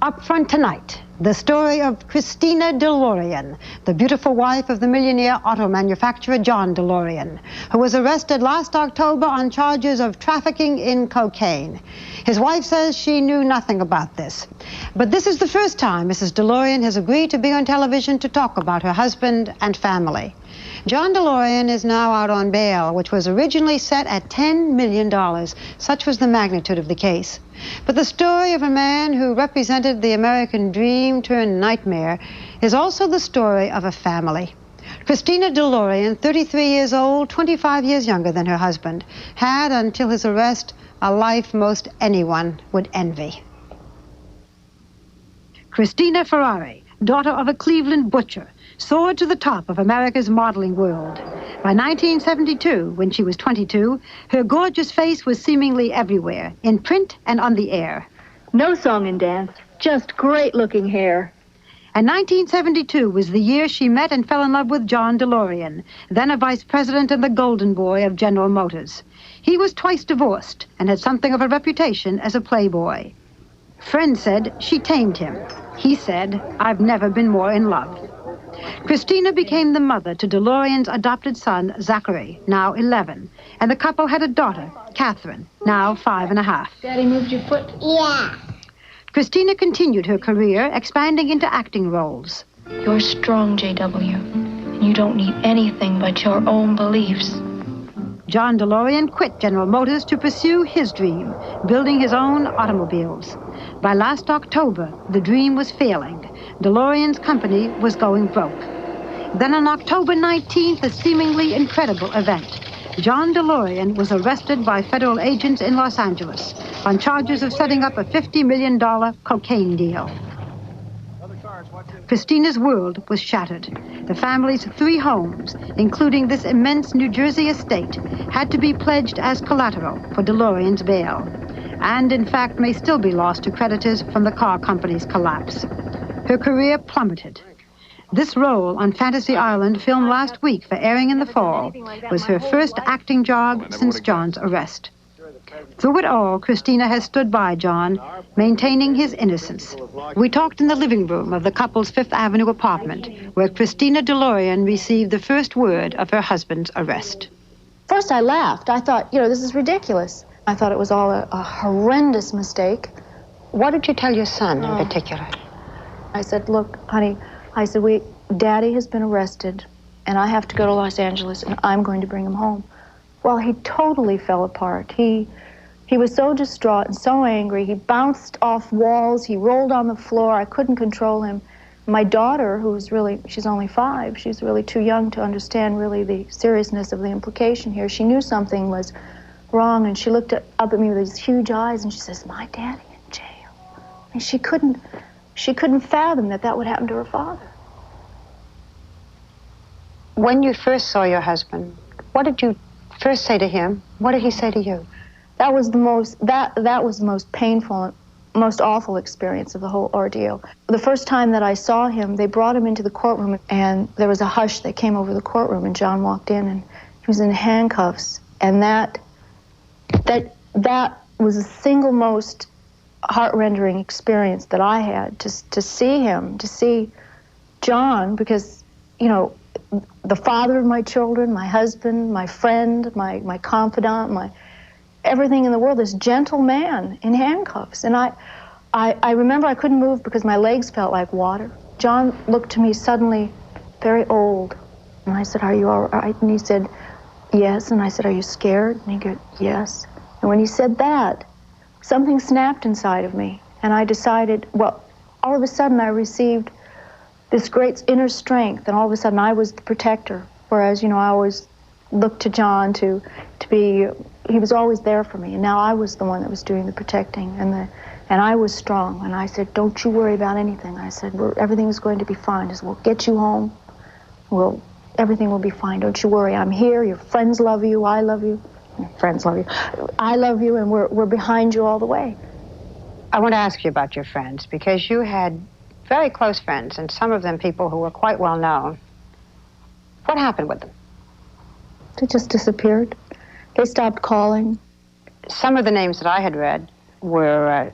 Up front tonight, the story of Christina DeLorean, the beautiful wife of the millionaire auto manufacturer John DeLorean, who was arrested last October on charges of trafficking in cocaine. His wife says she knew nothing about this. But this is the first time Mrs. DeLorean has agreed to be on television to talk about her husband and family. John DeLorean is now out on bail, which was originally set at $10 million. Such was the magnitude of the case. But the story of a man who represented the American dream turned nightmare is also the story of a family. Christina DeLorean, 33 years old, 25 years younger than her husband, had, until his arrest, a life most anyone would envy. Christina Ferrari, daughter of a Cleveland butcher, soared to the top of America's modeling world. By 1972, when she was 22, her gorgeous face was seemingly everywhere, in print and on the air. No song and dance, just great-looking hair. And 1972 was the year she met and fell in love with John DeLorean, then a vice president and the golden boy of General Motors. He was twice divorced and had something of a reputation as a playboy. Friends said she tamed him. He said, "I've never been more in love." Christina became the mother to DeLorean's adopted son, Zachary, now 11, and the couple had a daughter, Catherine, now 5.5. Daddy moved your foot? Yeah. Christina continued her career, expanding into acting roles. You're strong, J.W., and you don't need anything but your own beliefs. John DeLorean quit General Motors to pursue his dream, building his own automobiles. By last October, the dream was failing. DeLorean's company was going broke. Then on October 19th, a seemingly incredible event. John DeLorean was arrested by federal agents in Los Angeles on charges of setting up a $50 million cocaine deal. Christina's world was shattered. The family's 3 homes, including this immense New Jersey estate, had to be pledged as collateral for DeLorean's bail, and in fact may still be lost to creditors from the car company's collapse. Her career plummeted. This role on Fantasy Island, filmed last week for airing in the fall, was her first acting job since John's arrest. Through it all, Christina has stood by John, maintaining his innocence. We talked in the living room of the couple's Fifth Avenue apartment, where Christina DeLorean received the first word of her husband's arrest. First I laughed. I thought, this is ridiculous. I thought it was all a horrendous mistake. What did you tell your son in particular? I said, look, honey, Daddy has been arrested, and I have to go to Los Angeles, and I'm going to bring him home. Well, he totally fell apart. He was so distraught and so angry. He bounced off walls. He rolled on the floor. I couldn't control him. My daughter, she's only 5, she's really too young to understand really the seriousness of the implication here. She knew something was wrong, and she looked up at me with these huge eyes, and she says, "My daddy in jail." And she couldn't fathom that would happen to her father. When you first saw your husband, what did you first say to him? What did he say to you? That was the most painful and most awful experience of the whole ordeal. The first time that I saw him, they brought him into the courtroom, and there was a hush that came over the courtroom, and John walked in, and he was in handcuffs, and that was the single most heart-rending experience that I had, to see him, to see John, because, the father of my children, my husband, my friend, my confidant, everything in the world, this gentle man in handcuffs. And I remember I couldn't move because my legs felt like water. John looked to me suddenly very old. And I said, "Are you all right?" And he said, "Yes." And I said, "Are you scared?" And he goes, "Yes." And when he said that, something snapped inside of me. And I decided, well, all of a sudden I received this great inner strength, and all of a sudden I was the protector. Whereas, I always looked to John to be, he was always there for me, and now I was the one that was doing the protecting, and I was strong. And I said, "Don't you worry about anything." I said, "Everything is going to be fine. We'll get you home. Everything will be fine. Don't you worry. I'm here. Your friends love you. I love you. Your friends love you. I love you, and we're behind you all the way." I want to ask you about your friends, because you had very close friends, and some of them people who were quite well known. What happened with them? They just disappeared. They stopped calling. Some of the names that I had read were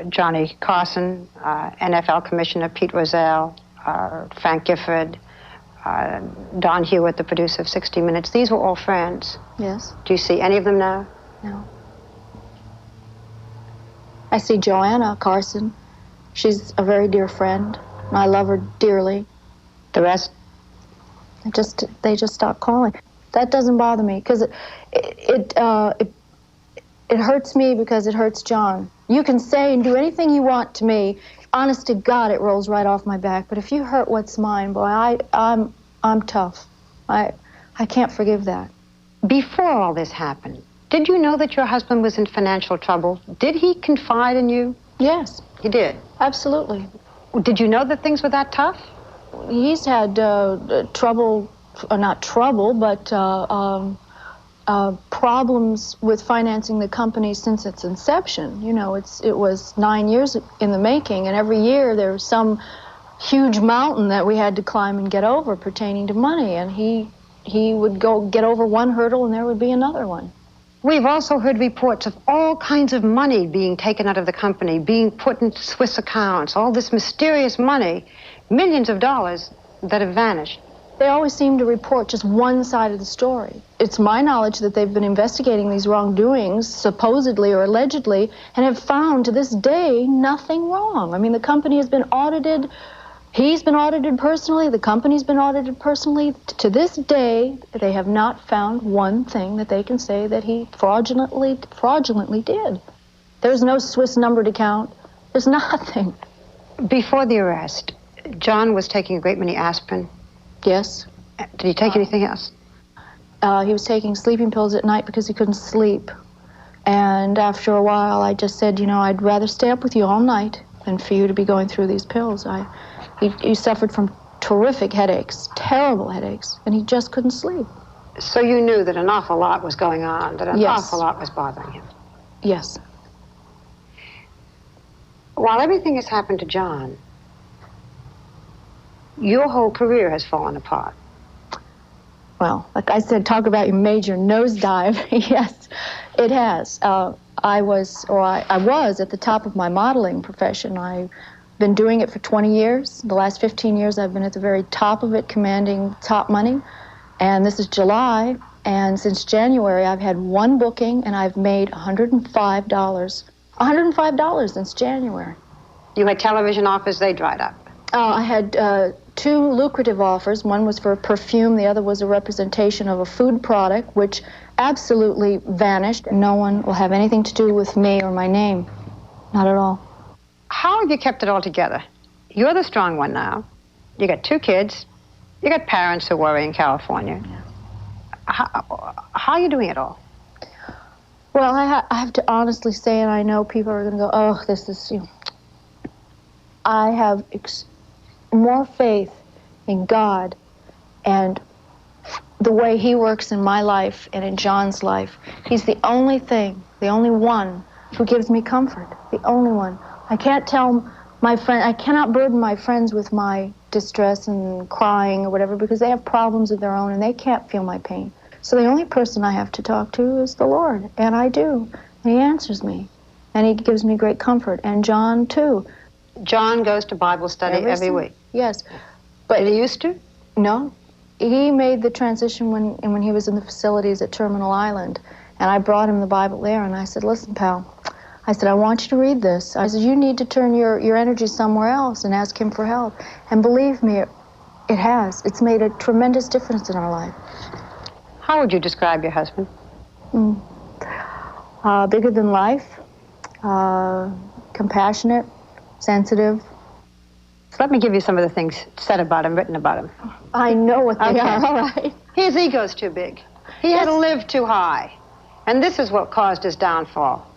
Johnny Carson, NFL Commissioner Pete Rozelle, Frank Gifford, Don Hewitt, the producer of 60 Minutes. These were all friends. Yes. Do you see any of them now? No. I see Joanna Carson. She's a very dear friend, and I love her dearly. The rest? They just stopped calling. That doesn't bother me, because it hurts me because it hurts John. You can say and do anything you want to me. Honest to God, it rolls right off my back. But if you hurt what's mine, boy, I'm tough. I can't forgive that. Before all this happened, did you know that your husband was in financial trouble? Did he confide in you? Yes. He did? Absolutely. Did you know that things were that tough? He's had trouble, not trouble, but problems with financing the company since its inception. You know, it was 9 years in the making, and every year there was some huge mountain that we had to climb and get over pertaining to money, and he would go get over one hurdle and there would be another one. We've also heard reports of all kinds of money being taken out of the company, being put into Swiss accounts, all this mysterious money, millions of dollars that have vanished. They always seem to report just one side of the story. It's my knowledge that they've been investigating these wrongdoings, supposedly or allegedly, and have found to this day nothing wrong. I mean, the company has been audited. He's been audited personally. The company's been audited personally. To this day, they have not found one thing that they can say that he fraudulently did. There's no Swiss numbered account. There's nothing. Before the arrest, John was taking a great many aspirin. Yes. Did he take anything else? He was taking sleeping pills at night because he couldn't sleep. And after a while, I just said, you know, I'd rather stay up with you all night than for you to be going through these pills. He suffered from terrific headaches, terrible headaches, and he just couldn't sleep. So you knew that an awful lot was going on, that an awful lot was bothering him? Yes. While everything has happened to John, your whole career has fallen apart. Well, like I said, talk about your major nosedive. Yes, it has. I was at the top of my modeling profession. I've been doing it for 20 years. The last 15 years, I've been at the very top of it, commanding top money. And this is July, and since January, I've had one booking, and I've made $105. $105 since January. You had television offers, they dried up. I had two lucrative offers. One was for a perfume, the other was a representation of a food product, which absolutely vanished. No one will have anything to do with me or my name. Not at all. How have you kept it all together? You're the strong one now. You got 2 kids. You got parents who worry in California. Yeah. How are you doing it all? Well, I have to honestly say, and I know people are going to go, oh, this is, you know. I have more faith in God and the way He works in my life and in John's life. He's the only thing, the only one who gives me comfort, the only one. I can't tell my friend, I cannot burden my friends with my distress and crying or whatever because they have problems of their own and they can't feel my pain. So the only person I have to talk to is the Lord, and I do. And He answers me, and He gives me great comfort, and John too. John goes to Bible study every week? Yes. But he used to? No. He made the transition when he was in the facilities at Terminal Island, and I brought him the Bible there, and I said, listen, pal, I said, I want you to read this. I said, you need to turn your energy somewhere else and ask Him for help. And believe me, it has. It's made a tremendous difference in our life. How would you describe your husband? Bigger than life, compassionate, sensitive. So let me give you some of the things said about him, written about him. I know what they are, all right. His ego's too big. He had lived too high. And this is what caused his downfall.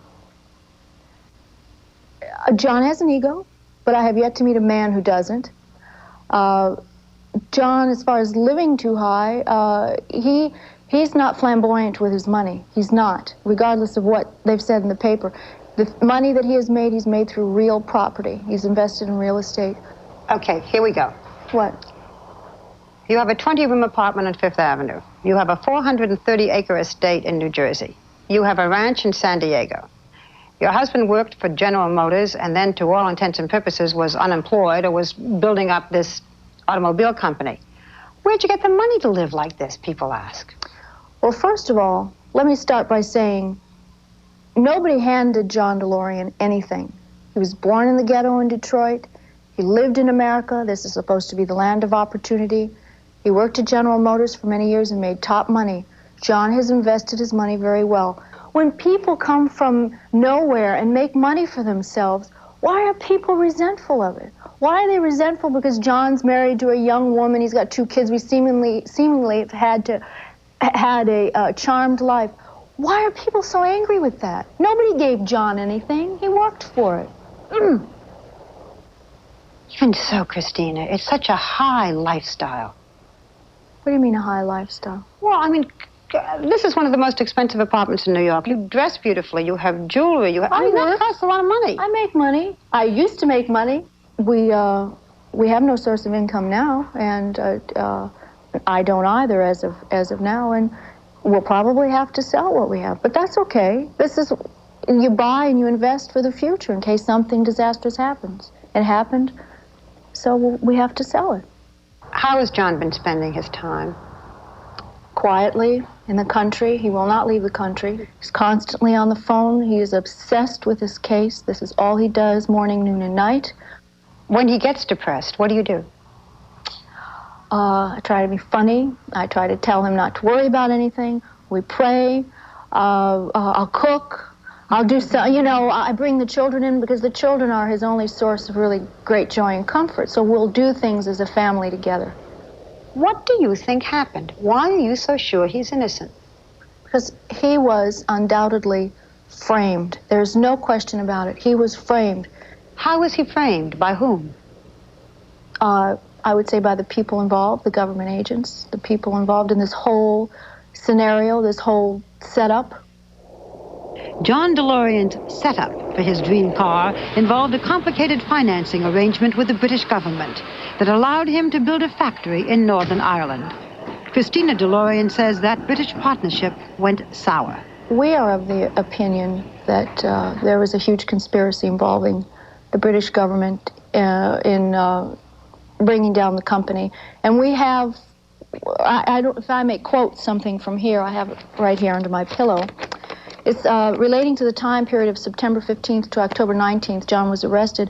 John has an ego, but I have yet to meet a man who doesn't. John, as far as living too high, he's not flamboyant with his money. He's not, regardless of what they've said in the paper. The money that he has made, he's made through real property. He's invested in real estate. Okay, here we go. What? You have a 20-room apartment on Fifth Avenue. You have a 430-acre estate in New Jersey. You have a ranch in San Diego. Your husband worked for General Motors and then, to all intents and purposes, was unemployed or was building up this automobile company. Where'd you get the money to live like this, people ask? Well, first of all, let me start by saying nobody handed John DeLorean anything. He was born in the ghetto in Detroit. He lived in America. This is supposed to be the land of opportunity. He worked at General Motors for many years and made top money. John has invested his money very well. When people come from nowhere and make money for themselves, why are people resentful of it? Why are they resentful because John's married to a young woman, he's got 2 kids, we seemingly have had a charmed life. Why are people so angry with that? Nobody gave John anything. He worked for it. Even so, Christina, it's such a high lifestyle. What do you mean a high lifestyle? Well, I mean, this is one of the most expensive apartments in New York. You dress beautifully, you have jewelry, I mean, that costs a lot of money. I make money. I used to make money. We have no source of income now, and I don't either as of now, and we'll probably have to sell what we have, but that's okay. This is, you buy and you invest for the future in case something disastrous happens. It happened, so we have to sell it. How has John been spending his time? Quietly, in the country. He will not leave the country. He's constantly on the phone. He is obsessed with his case. This is all he does, morning, noon, and night. When he gets depressed, what do you do? I try to be funny. I try to tell him not to worry about anything. We pray. I'll cook. I'll do so, you know, I bring the children in because the children are his only source of really great joy and comfort. So we'll do things as a family together. What do you think happened? Why are you so sure he's innocent? Because he was undoubtedly framed. There's no question about it. He was framed. How was he framed? By whom? I would say by the people involved, the government agents, the people involved in this whole scenario, this whole setup. John DeLorean's setup for his dream car involved a complicated financing arrangement with the British government that allowed him to build a factory in Northern Ireland. Christina DeLorean says that British partnership went sour. We are of the opinion that there was a huge conspiracy involving the British government in bringing down the company. And we have, if I may quote something from here, I have it right here under my pillow. It's relating to the time period of September 15th to October 19th. John was arrested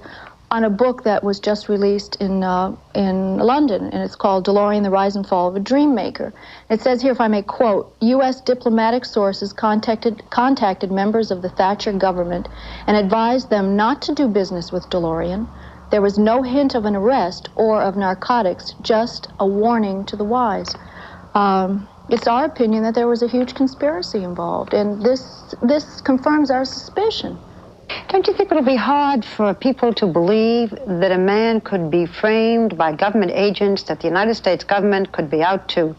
on a book that was just released in London, and it's called DeLorean, The Rise and Fall of a Dream Maker. It says here, if I may quote, U.S. diplomatic sources contacted members of the Thatcher government and advised them not to do business with DeLorean. There was no hint of an arrest or of narcotics, just a warning to the wise. It's our opinion that there was a huge conspiracy involved, and this confirms our suspicion. Don't you think it'll be hard for people to believe that a man could be framed by government agents, that the United States government could be out to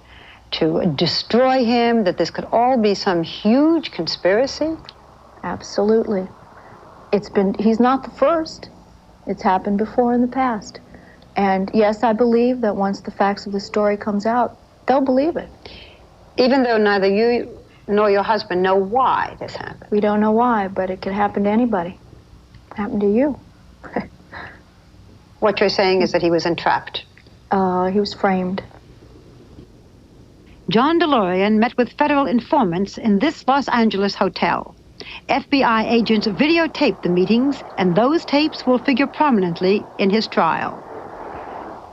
destroy him, that this could all be some huge conspiracy? Absolutely. He's not the first. It's happened before in the past. And yes, I believe that once the facts of the story comes out, they'll believe it. Even though neither you nor your husband know why this happened. We don't know why, but it could happen to anybody. It happened to you. What you're saying is that he was entrapped. He was framed. John DeLorean met with federal informants in this Los Angeles hotel. FBI agents videotaped the meetings, and those tapes will figure prominently in his trial.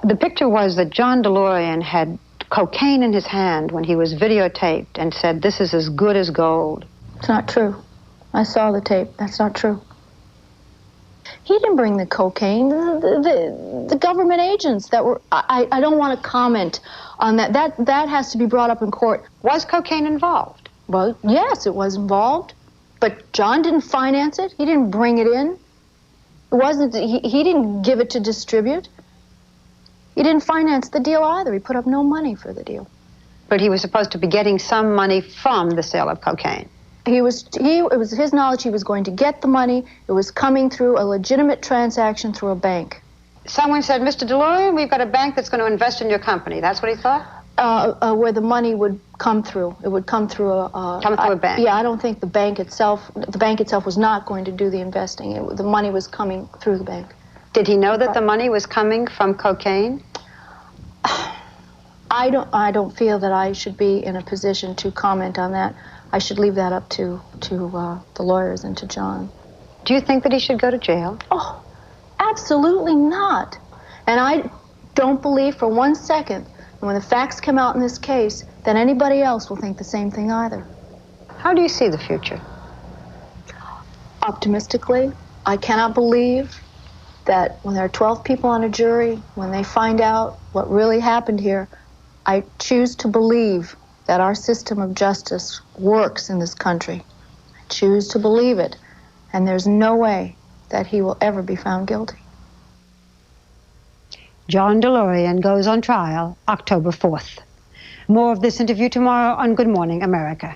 The picture was that John DeLorean had cocaine in his hand when he was videotaped and said, "This is as good as gold." It's not true. I saw the tape. That's not true. He didn't bring the cocaine. The government agents that were... I don't want to comment on that. That has to be brought up in court. Was cocaine involved? Well, yes, it was involved. But John didn't finance it. He didn't bring it in. It wasn't... He didn't give it to distribute. He didn't finance the deal either. He put up no money for the deal. But he was supposed to be getting some money from the sale of cocaine. It was his knowledge he was going to get the money. It was coming through a legitimate transaction through a bank. Someone said, "Mr. DeLorean, we've got a bank that's going to invest in your company." That's what he thought? Where the money would come through. It would come through a bank. Yeah, I don't think the bank itself was not going to do the investing. The money was coming through the bank. Did he know that the money was coming from cocaine? I don't feel that I should be in a position to comment on that. I should leave that up to the lawyers and to John. Do you think that he should go to jail? Oh, absolutely not. And I don't believe for 1 second, when the facts come out in this case, that anybody else will think the same thing either. How do you see the future? Optimistically. I cannot believe that when there are 12 people on a jury, when they find out what really happened here, I choose to believe that our system of justice works in this country. I choose to believe it, and there's no way that he will ever be found guilty. John DeLorean goes on trial October 4th. More of this interview tomorrow on Good Morning America.